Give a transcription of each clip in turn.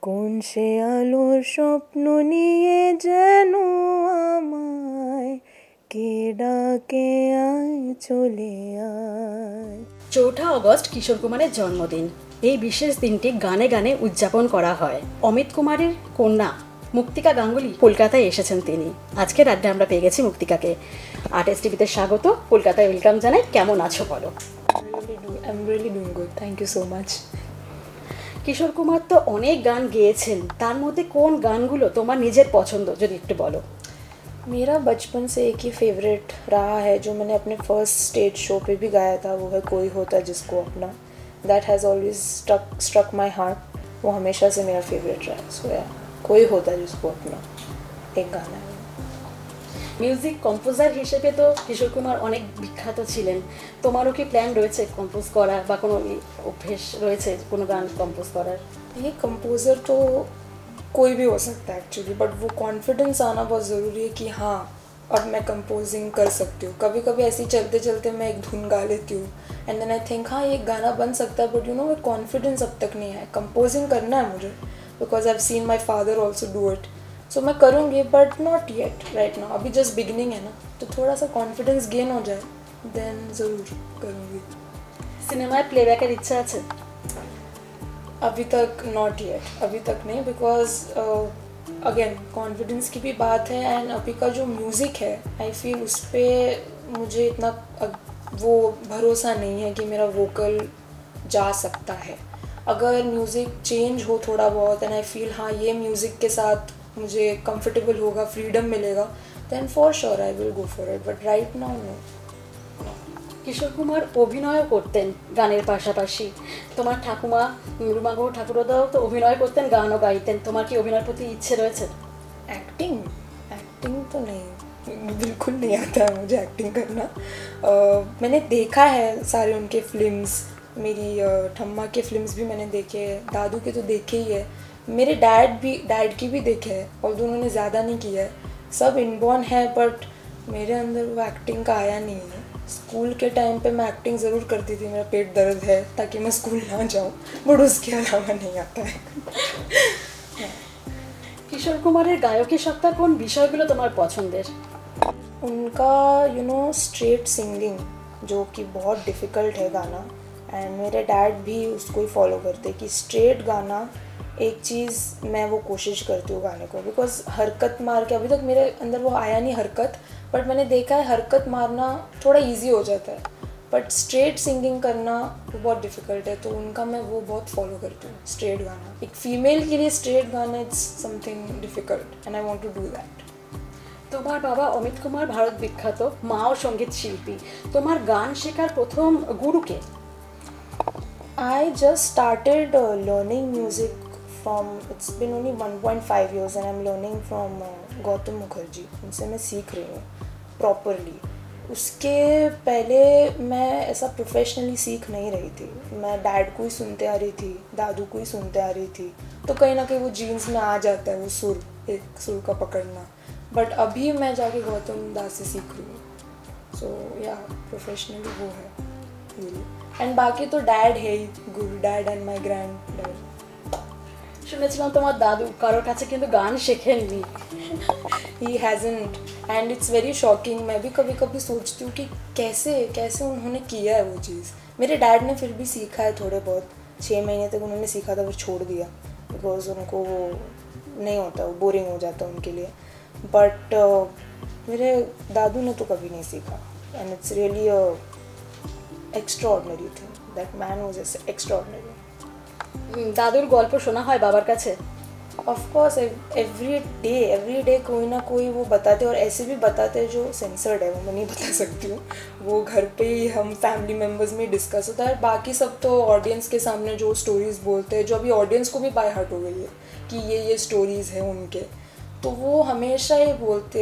কোন সে আলোর স্বপ্ন নিয়ে যেন আমায় কে ডাকে আয় চলে আয়। 4 আগস্ট কিশোর কুমারের জন্মদিন। এই বিশেষ দিনটি গানে গানে উদযাপন করা হয়। অমিত কুমারের কন্যা মুক্তিকা গাঙ্গুলি কলকাতায় এসেছেন তিনি। আজকের আড্ডা আমরা পেয়ে গেছি মুক্তিকাকে। আর্টিস্ট টিভিতে স্বাগত, কলকাতায় ওয়েলকাম জানাই। কেমন আছো বলো? I'm really doing good. Thank you so much. Kishore Kumar তো অনেক গান গেয়েছেন, তার মধ্যে কোন গানগুলো তোমার নিজের পছন্দ যদি একটু বলো। मेरा बचपन से एक ही फेवरेट रहा है जो मैंने अपने फर्स्ट स्टेज शो पे भी गाया था, वो है कोई होता जिसको अपना। That has always struck my heart. वो हमेशा से मेरा फेवरेट रहा है। सो या कोई होता जिसको अपना एक गाना है। মিউজিক কম্পোজার হিসেবে তো কিশোর কুমার অনেক বিখ্যাত ছিলেন। তোমারও কি প্ল্যান রয়েছে কম্পোজ করা বা কোনো অভ্যেস রয়েছে কোনো গান কম্পোজ করার? ये कंपोज़र तो कोई भी हो सकता है एक्चुअली, बट वो कॉन्फिडेंस आना बहुत ज़रूरी है कि हाँ अब मैं कंपोजिंग कर सकती हूँ। कभी कभी ऐसे ही चलते चलते मैं एक धुन गा लेती हूँ एंड देन आई थिंक हाँ ये गाना बन सकता है, बट यू नो वो कॉन्फिडेंस अब तक नहीं है। कंपोजिंग करना है मुझे because I have seen my father also do it, so मैं करूँगी but not yet right now. अभी जस्ट बिगिनिंग है ना, तो थोड़ा सा कॉन्फिडेंस गेन हो जाए देन ज़रूर करूँगी। সিনেমায় প্লেব্যাকের ইচ্ছা আছে? अभी तक नॉट येट, अभी तक नहीं, बिकॉज अगेन कॉन्फिडेंस की भी बात है एंड अभी का जो म्यूज़िक है आई फील उस पर मुझे इतना वो भरोसा नहीं है कि मेरा वोकल जा सकता है। अगर म्यूज़िक चेंज हो थोड़ा बहुत एंड आई फील हाँ ये म्यूज़िक के साथ मुझे कंफर्टेबल होगा, फ्रीडम मिलेगा, then for sure I will go for it, but right now no. Kishore Kumar অভিনয়ও করতেন গানের পাশাপাশি। তোমার ঠাকুমা রুমা গৌর ঠাকুরদাও তো অভিনয় করতেন, গানও গাইতেন। তোমার কি অভিনয়ের প্রতি ইচ্ছে রয়েছে? एक्टिंग एक्टिंग तो नहीं, बिल्कुल नहीं आता है मुझे एक्टिंग करना। मैंने देखा है सारे उनके फिल्म्स, मेरी ठम्मा के फिल्म्स भी मैंने देखे हैं, दादू के तो देखे ही है, मेरे डैड की भी देखे है और उन्होंने ज़्यादा नहीं किया है। सब इनबॉर्न है बट मेरे अंदर वो एक्टिंग का आया नहीं है। स्कूल के टाइम पे मैं एक्टिंग ज़रूर करती थी, मेरा पेट दर्द है ताकि मैं स्कूल ना जाऊँ, बट उसके अलावा नहीं आता है। কিশোর কুমারের গায়কী সত্তার কোন বিষয়গুলো তোমার পছন্দের? उनका यू नो स्ट्रेट सिंगिंग जो कि बहुत डिफ़िकल्ट है गाना, एंड मेरे डैड भी उसको ही फॉलो करते कि स्ट्रेट गाना एक चीज़ मैं वो कोशिश करती हूँ गाने को, बिकॉज हरकत मार के अभी तक मेरे अंदर वो आया नहीं हरकत, बट मैंने देखा है हरकत मारना थोड़ा इजी हो जाता है, बट स्ट्रेट सिंगिंग करना वो बहुत डिफ़िकल्ट है। तो उनका मैं वो बहुत फॉलो करती हूँ, स्ट्रेट गाना। एक फ़ीमेल के लिए स्ट्रेट गाना it's something difficult and I want to do that. তোমার বাবা অমিত কুমার ভারত বিখ্যাত, মাও সঙ্গীত শিল্পী। তোমার গান শেখার প্রথম গুরুকে? I just started learning music from, it's been only 1.5 years and I'm learning from Gautam Mukherjee. उनसे मैं सीख रही हूँ प्रॉपरली। उसके पहले मैं ऐसा प्रोफेशनली सीख नहीं रही थी, मैं डैड को ही सुनते आ रही थी, दादू को ही सुनते आ रही थी, तो कहीं ना कहीं वो जीन्स में आ जाता है वो सुर, एक सुर का पकड़ना। बट अभी मैं जाके गौतम दास से सीख रही हूँ। सो या प्रोफेशनली वो है गुरु, एंड बाकी तो डैड है ही गुरु, dad and my grand dad. শুনেছিলাম তোমার দাদু কারোর কাছে কিন্তু গান শেখেননি। ही हैज़न्ट एंड इट्स वेरी शॉकिंग। मैं भी कभी कभी सोचती हूँ कि कैसे कैसे उन्होंने किया है वो चीज़। मेरे डैड ने फिर भी सीखा है थोड़े बहुत, 6 महीने तक उन्होंने सीखा था, फिर छोड़ दिया बिकॉज उनको वो नहीं होता, वो बोरिंग हो जाता उनके लिए। बट मेरे दादू ने तो कभी नहीं सीखा and it's really extraordinary thing, that man was extraordinary. দাদুর গল্প শোনা হয় বাবার কাছে? ऑफकोर्स एवरी डे कोई ना कोई वो बताते, और ऐसे भी बताते जो सेंसर्ड है वो मैं नहीं बता सकती हूँ, वो घर पे ही हम फैमिली मेम्बर्स में डिस्कस होता है। बाकी सब तो ऑडियंस के सामने जो स्टोरीज़ बोलते हैं, जो अभी ऑडियंस को भी बाय हार्ट हो गई है कि ये स्टोरीज़ हैं उनके, तो वो हमेशा ही बोलते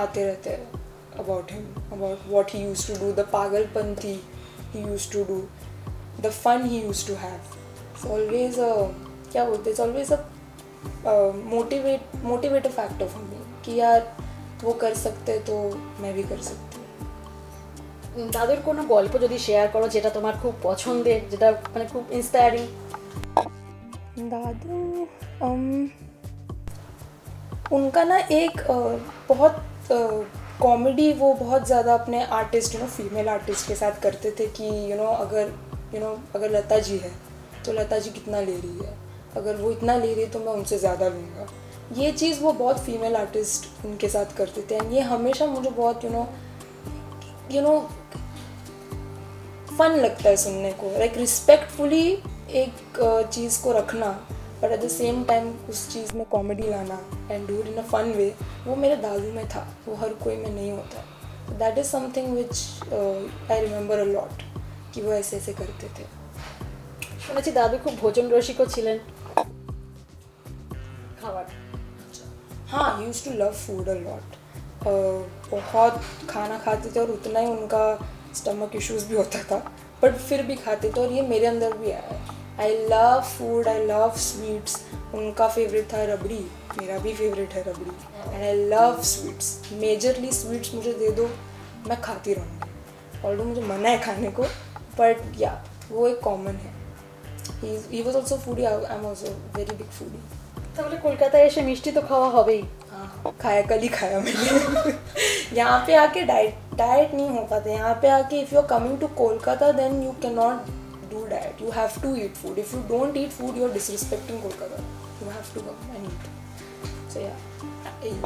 आते रहते हैं about him, about what he used to do, the पागलपंथी he used to do, the fun he used to have. Always क्या बोलते, it's always a motivative factor for me कि यार वो कर सकते तो मैं भी कर सकती हूँ। দাদুর কোনো গল্প যদি শেয়ার করো যেটা তোমার খুব পছন্দের, যেটা মানে খুব ইন্সপায়ারিং। दादू उनका ना एक बहुत कॉमेडी वो बहुत ज़्यादा अपने आर्टिस्ट फीमेल आर्टिस्ट के साथ करते थे कि अगर लता जी है तो लता जी कितना ले रही है, अगर वो इतना ले रही है तो मैं उनसे ज़्यादा लूँगा। ये चीज़ वो बहुत फीमेल आर्टिस्ट उनके साथ करते थे एंड ये हमेशा मुझे बहुत फन लगता है सुनने को, लाइक रिस्पेक्टफुली एक चीज़ को रखना but at the same time उस चीज़ में कॉमेडी लाना and do it in a fun way, वो मेरे दादू में था, वो हर कोई में नहीं होता। That is something which I remember a lot कि वो ऐसे ऐसे करते थे। শুনেছি দাদু খুব ভোজন রসিকও ছিলেন খাবার। हाँ, he used to love food a lot. बहुत खाना खाते थे और उतना ही उनका स्टमक इश्यूज भी होता था बट फिर भी खाते थे और ये मेरे अंदर भी आया है। I love food, I love sweets. उनका फेवरेट था रबड़ी, मेरा भी फेवरेट है rabri and I love sweets. Majorly sweets मुझे दे दो मैं खाती रहूँगी, ऑल्दो मुझे मना है खाने को बट या वो एक कॉमन है। he was also foodie, I'm also very big foodie। তাহলে কলকাতায় এসে মিষ্টি তো খাওয়া হবেই। हाँ, खाया कल ही खाया मैंने। यहाँ पे आके डाइट नहीं हो पाते। यहाँ पे आके if you are coming to Kolkata then you can not do diet, you have to eat food. If you don't eat food you are disrespecting Kolkata, you have to come and eat. So yeah eat.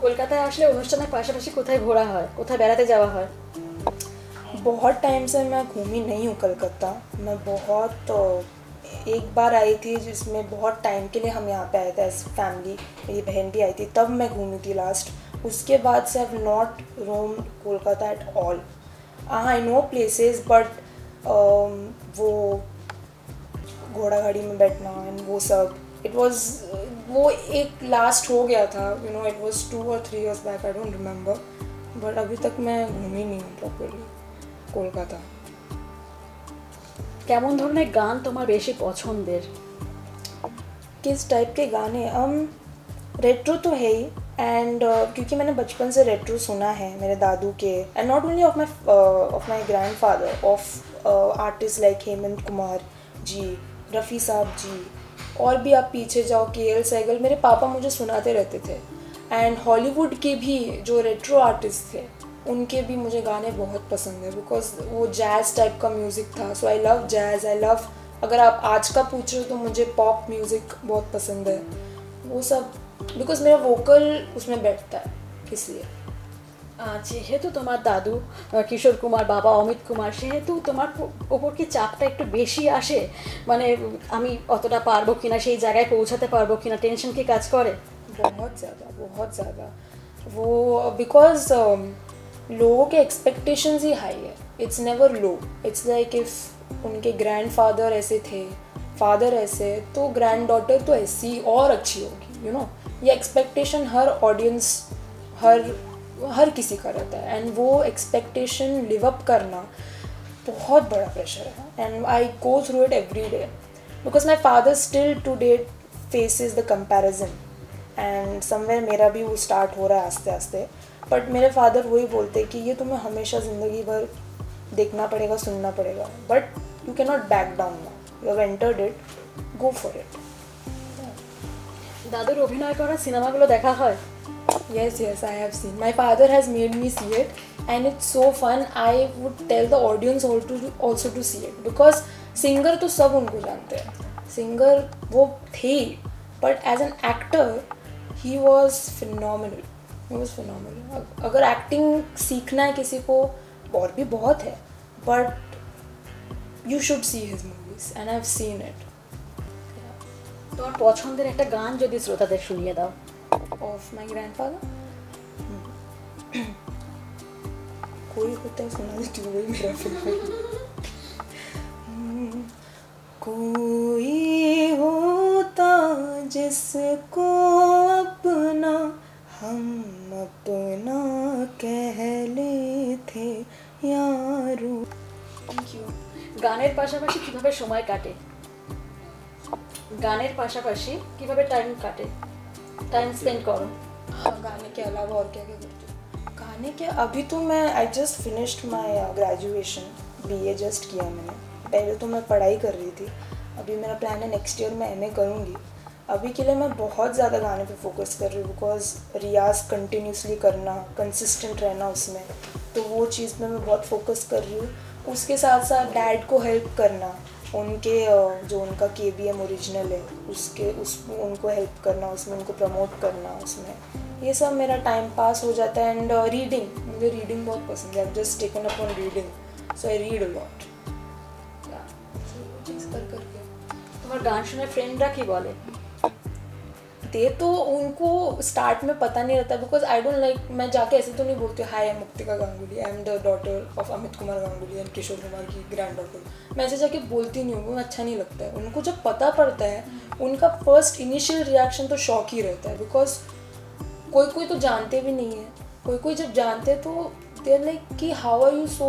কলকাতায় আসলে অনুষ্ঠানের পাশাপাশি কোথায় ঘোরা হয়, কোথায় বেড়াতে যাওয়া হয়? बहुत टाइम से मैं घूमी नहीं हूँ कलकत्ता। मैं बहुत एक बार आई थी जिसमें बहुत टाइम के लिए हम यहाँ पे आए थे एज फैमिली, मेरी बहन भी आई थी, तब मैं घूमी थी लास्ट। उसके बाद से I have not roamed Kolkata at all. I know places but वो घोड़ा गाड़ी में बैठना एंड वो सब इट वाज वो एक लास्ट हो गया था, it was 2 or 3 years back, I don't remember. But अभी तक मैं घूमी नहीं हूँ प्रॉपरली कोलकाता। কেমন ধরনের গান তোমার বেশি পছন্দের? किस टाइप के गाने? रेट्रो तो है ही एंड क्योंकि मैंने बचपन से रेट्रो सुना है मेरे दादू के and not only of my grandfather, of artist like Hemant Kumar ji, Rafi Sahab ji, और भी आप पीछे जाओ KL सहगल, मेरे पापा मुझे सुनाते रहते थे। एंड हॉलीवुड के भी जो रेट्रो आर्टिस्ट थे उनके भी मुझे गाने बहुत पसंद है बिकॉज वो जैज़ टाइप का म्यूज़िक था। So I love jazz, I love, अगर आप आज का पूछ रहे हो तो मुझे पॉप म्यूज़िक बहुत पसंद है, वो सब बिकॉज मेरा वोकल उसमें बैठता है इसलिए। যেহেতু তোমার দাদু কিশোর কুমার, বাবা অমিত কুমার, সেহেতু তোমার ওপর কি চাপটা একটু বেশি আসে? মানে আমি অতটা পারবো কিনা, সেই জায়গায় পৌঁছাতে পারবো কিনা, টেনশন কি কাজ করে? बहुत ज़्यादा वो बिकॉज लोगों के एक्सपेक्टेशंस ही हाई है, it's never low. It's like if उनके ग्रैंडफादर ऐसे थे, फादर ऐसे, तो ग्रैंड डॉटर तो ऐसी और अच्छी होगी, ये एक्सपेक्टेशन हर ऑडियंस हर किसी का रहता है एंड वो एक्सपेक्टेशन लिव अप करना बहुत बड़ा प्रेशर है and I go through it every day because my father still to date faces the comparison and somewhere मेरा भी वो स्टार्ट हो रहा है आस्ते आस्ते। बट मेरे फादर वही बोलते कि ये तुम्हें हमेशा ज़िंदगी भर देखना पड़ेगा, सुनना पड़ेगा, but you can not back down now, you have entered it, go for it. দাদুর অভিনয় করা সিনেমাগুলো দেখা হয়? Yes, I have seen. My father has made me see it and it's so fun. I would tell the audience also to see it because singer तो सब उनको जानते हैं, singer वो थे, but as an actor he was phenomenal. अगर acting सीखना है किसी को और भी बहुत है, but you should see his movies and I've seen it. তোমার পছন্দের একটা গান যদি শ্রোতাদের শুনিয়ে দাও। Of my grandfather कोई होता है सुना देती हूँ, वही मेरा फेवरेट। कोई होता जिसको अपना हम अपना कह लेते यारो। Thank you. গানের পাশাপাশি কিভাবে সময় কাটে? গানের পাশাপাশি কিভাবে टाइम स्पेंड करो? हाँ, गाने के अलावा और क्या क्या करती हूँ? गाने के अभी तो मैं I just finished my graduation, BA just किया मैंने। पहले तो मैं पढ़ाई कर रही थी, अभी मेरा प्लान है नेक्स्ट ईयर मैं MA करूँगी। अभी के लिए मैं बहुत ज़्यादा गाने पे फोकस कर रही हूँ बिकॉज रियाज कंटिन्यूसली करना, कंसिस्टेंट रहना उसमें, तो वो चीज़ में मैं बहुत फोकस कर रही हूँ। उसके साथ साथ डैड को हेल्प करना, उनके जो उनका KBM ओरिजिनल है उनको हेल्प करना, उसमें उनको प्रमोट करना, उसमें ये सब मेरा टाइम पास हो जाता है। एंड रीडिंग, मुझे रीडिंग बहुत पसंद है। I just taken up on reading, so I read a lot. चीज़ कर करके তোমার গান শুনে ফ্রেন্ডরা কি বলে? दे तो उनको स्टार्ट में पता नहीं रहता बिकॉज आई डोंट लाइक, मैं जाके ऐसे तो नहीं बोलती हूँ hi I am Muktika Ganguly, I am the daughter of Amit Kumar Ganguly and Kishore Kumar की ग्रैंड डॉटर। मैं ऐसे जाके बोलती नहीं हूँ, वो अच्छा नहीं लगता है। उनको जब पता पड़ता है, उनका फर्स्ट इनिशियल रिएक्शन तो शॉक ही रहता है बिकॉज कोई कोई तो जानते भी नहीं है, कोई कोई जब जानते हैं तो दे आर लाइक कि how are you so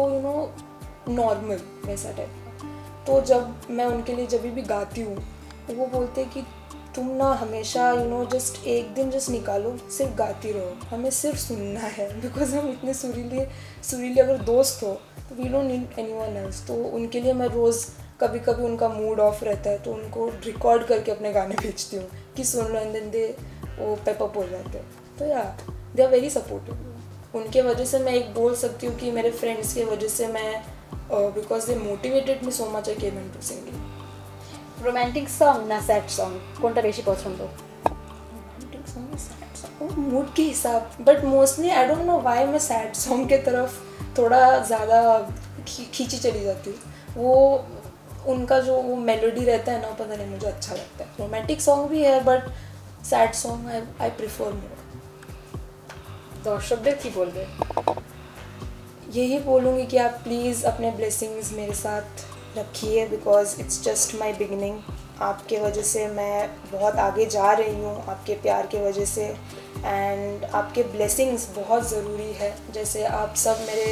normal, वैसा टाइप। तो जब मैं उनके लिए जब भी गाती हूँ, वो बोलते हैं कि तुम ना हमेशा जस्ट एक दिन जस्ट निकालो, सिर्फ गाती रहो, हमें सिर्फ सुनना है बिकॉज हम इतने सुरीले अगर दोस्त हो तो we don't need anyone else. तो उनके लिए मैं रोज़ कभी कभी उनका मूड ऑफ रहता है तो उनको रिकॉर्ड करके अपने गाने भेजती हूँ कि सुन लो, एंड देन दे वो पेपअप हो जाते हैं। तो या दे आर वेरी सपोर्टिव। उनके वजह से मैं एक बोल सकती हूँ कि मेरे फ्रेंड्स के वजह से मैं because they motivated me so much I came into singing. Romantic song না স্যাড সং কোনটা বেশি পছন্দ? Romantic song, sad song, mood के हिसाब, but mostly I don't know why मैं सैड सॉन्ग के तरफ थोड़ा ज़्यादा खींची चली जाती हूँ। वो उनका जो वो मेलोडी रहता है ना, पता नहीं मुझे अच्छा लगता है। रोमांटिक सॉन्ग भी है but sad song I prefer मोर। দর্শকদের কি বলবে? यही बोलूँगी कि आप प्लीज़ अपने ब्लेसिंग्स मेरे साथ रखिए because it's just my beginning. आपके वजह से मैं बहुत आगे जा रही हूँ, आपके प्यार के वजह से, एंड आपके ब्लेसिंग्स बहुत ज़रूरी है। जैसे आप सब मेरे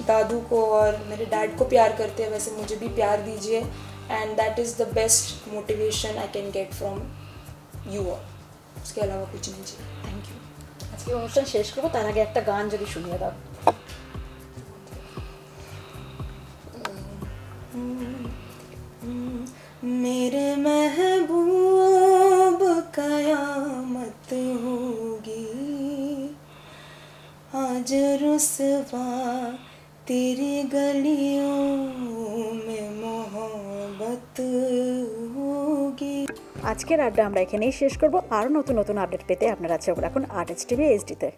दादू को और मेरे डैड को प्यार करते हैं, वैसे मुझे भी प्यार दीजिए, and that is the best motivation I can get from you all. उसके अलावा कुछ नहीं चाहिए। Thank you. আজকে অনুষ্ঠান শেষ করবো, তার আগে একটা গান যদি শুনিয়ে দাও। मेरे महबूब कयामत होगी, आज रुसवा तेरी गलियों में मोहब्बत होगी। আজকের আড্ডা আমরা এখানেই শেষ করবো। আরও নতুন নতুন আপডেট পেতে আপনারা চোখ রাখুন ArtEdge TV HD-তে।